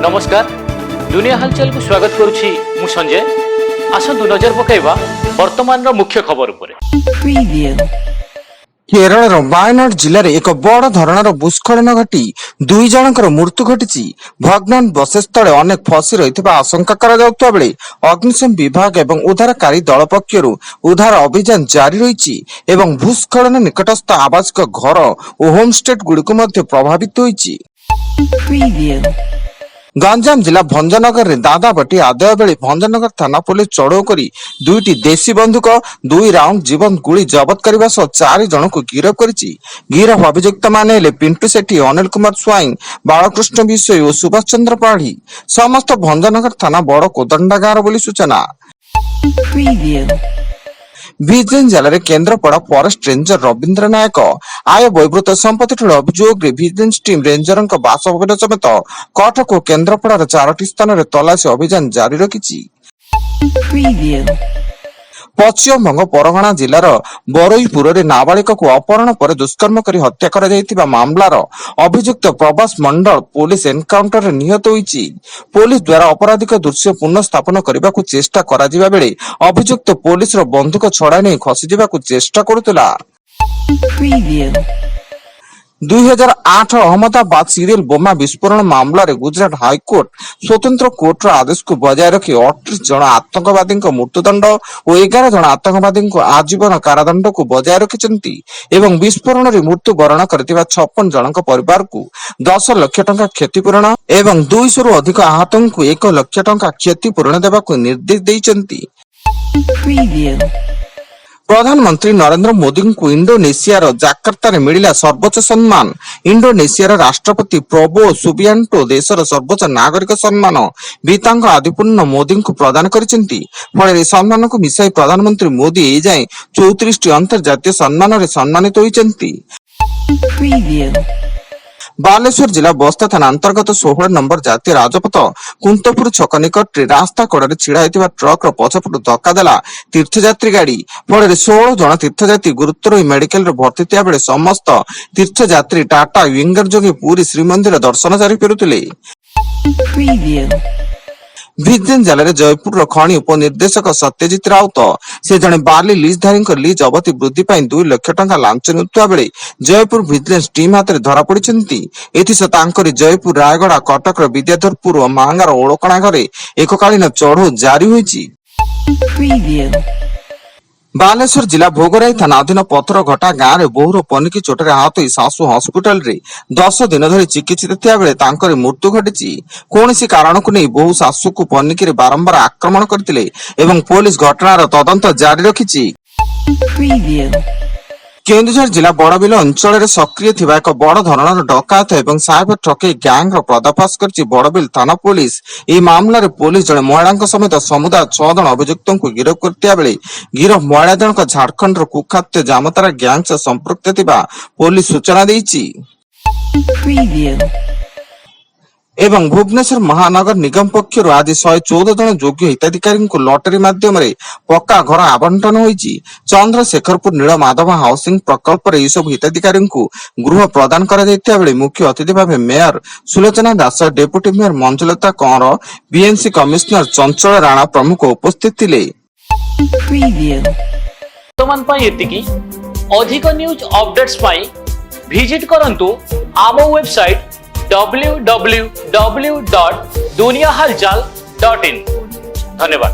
नमस्कार दुनिया हालचाल को स्वागत करुछि मु संजय। आसंतु नजर पकाइबा वर्तमान मुख्य खबर उपरे। केरल वायनाड जिले में एक बड़ धरणर भूस्खलन घटी 2 जनकर मृत्यु घटी। भग्नान बसेस तले अनेक फसी रही आशंका बेले अग्निशम विभाग एवं उद्धारकारी दल पक्षर उद्धार अभियान जारी रही। भूस्खलन निकटस्थ आवासिक घर और होमस्टे गुड़िक प्रभावित होइछि। गंजाम जिला भंजनगर रे दादाबटी आदाय बेले भंजनगर थाना पुलिस चढ़ऊ करी 2टी देशी बंदूक 2 राउंड जीवन गुली जबत करने 4 जन को गिरफ करिछि। गिरफ अभियुक्त माने हेले पिंटू सेठी, अनिल कुमार स्वाई, बालकृष्ण विषय और सुभाष चंद्र पाढ़ी। समस्त भंजनगर थाना बड़ कोदंडा गाँव बोली सूचना। विजिलेंस जिले में केन्द्रापड़ा फॉरेस्ट रेंजर रवींद्र नायक आय बहिर्भूत संपत्ति ठूल अभियोग विजिलेंस टीम रेंजर बासभवन समेत कटक और केन्द्रापड़ार 4टी स्थान में तलाशी अभियान जारी रखिछि। पश्चिमबंग परगना जिलार बरईपुर में नाबालिक को अपहरण पर दुष्कर्म कर हत्या कर मामलार अभियुक्त प्रभास मंडल पुलिस एनकाउंटर रे निहत होइछि। पुलिस द्वारा अपराधिक दृश्य पुनः स्थापन करने को चेष्टा करा जिबा बेले अभियुक्त पुलिस रो बंदूक छड़ा नहीं खसी जिबाकु चेष्टा करुतला। 2008 अहमदाबाद सीरियल बोमा विस्फोरण मामला रे गुजरात हाईकोर्ट स्वतंत्र कोर्ट आदेश को बजाय रखी 38 जन आतंकवादी मृत्युदंड और 11 जन आतंकवादी आजीवन कारादंड को बजाय रखिछन्ती एवं विस्फोरण रे मृत्यु वरण करथिबा 56 जनक परिवार को 10 लाख टंका क्षतिपूरण एवं 200 रु अधिक आहतों को 1 लाख टंका क्षतिपूरण देबाकू निर्देश दैछन्ती। प्रधानमंत्री नरेंद्र मोदी को इंडोनेशियार जाकार्ता मिला सर्वोच्च सम्मान। इंडोनेशियार राष्ट्रपति प्रबोवो सुबियांटो देशर सर्वोच्च नागरिक सम्मान बीतांग आदिपुर्ण मोदी को प्रदान करिसेंती। फल सम्मान को मिसाई प्रधानमंत्री मोदी ए जाए 34 अंतर्जातीय सम्मान रे सम्मानित होइसेंती। बालेश्वर जिला बस्ता थाना अंतर्गत 16 नंबर जातीय राजपथ कुंतपुर छक निकट रास्ता कड़े छिड़ा ट्रक पछपटू धक्का देला तीर्थयात्री गाड़ी। फल 16 जन तीर्थयात्री गुरुतर मेडिकल भर्ती थिया बेले समस्त तीर्थयात्री टाटा विंगर जोगे पूरी श्रीमंदिर दर्शन सारी फेरुथिले। विजिलेंस जिले में जयपुर खनि उपनिर्देशक सत्यजित राउत से जने बाली लीजधारी लीज अवधि वृद्धि 2 लाख टंका लांच नेउथुवा बेले जयपुर विजिलेंस टीम हाथ में धरा पड़िछन्ती। एथिसह जयपुर रायगढ़ कटक विद्याधरपुर और मांगार ओळकणा घरे एककालीन चढ़ऊ जारी होइछि। बालेश्वर जिला भोगराई थाना अधीन पथर घटा गाँव में बोहूर पनिकी चोटरे आहत होई सासु हॉस्पिटल रे 10 दिन धरी चिकित्सित थिया बेले तांकर मृत्यु घटिछि। कौनसी कारण को नहीं बहु सासु को पनिकी रे बारंबार आक्रमण करथिले एवं पुलिस घटनार तदंत जारी रखिछि। केन्दुझर जिला बड़बिल अंचल में सक्रिय थिबा एक बड़ धरणर डकायत एवं साइबर ठकेई गैंग पर्दाफाश करछि बड़बिल थाना पुलिस। ए मामला रे पुलिस जने महिला समेत समुदाय 6 जन अभियुक्तों को गिरफ्त करथिया बेले गिरफ महिला जनक झारखंड कुख्यात जामतारा गैंग से संपर्क थिबा पुलिस सूचना दैछि। एवं भुवनेश्वर महानगर निगम पक्षर आज 114 जन योग्य हिताधिकारी को लॉटरी माध्यम पक्का घर आवंटन होइछि। चंद्रशेखरपुर नील माधव हाउसिंग प्रकल्प रे सब हिताधिकारी को गृह प्रदान करा जायतिया बेले मुख्य अतिथि भाव mayor Sulochana Das, deputy mayor Manjulata Kanwar, BMC commissioner Chanchal Rana प्रमुख उपस्थित थिले। वर्तमान पई एतिकी अधिक न्यूज अपडेट्स पई विजिट करंतु आम वेबसाइट www.duniyahalchal.in। धन्यवाद।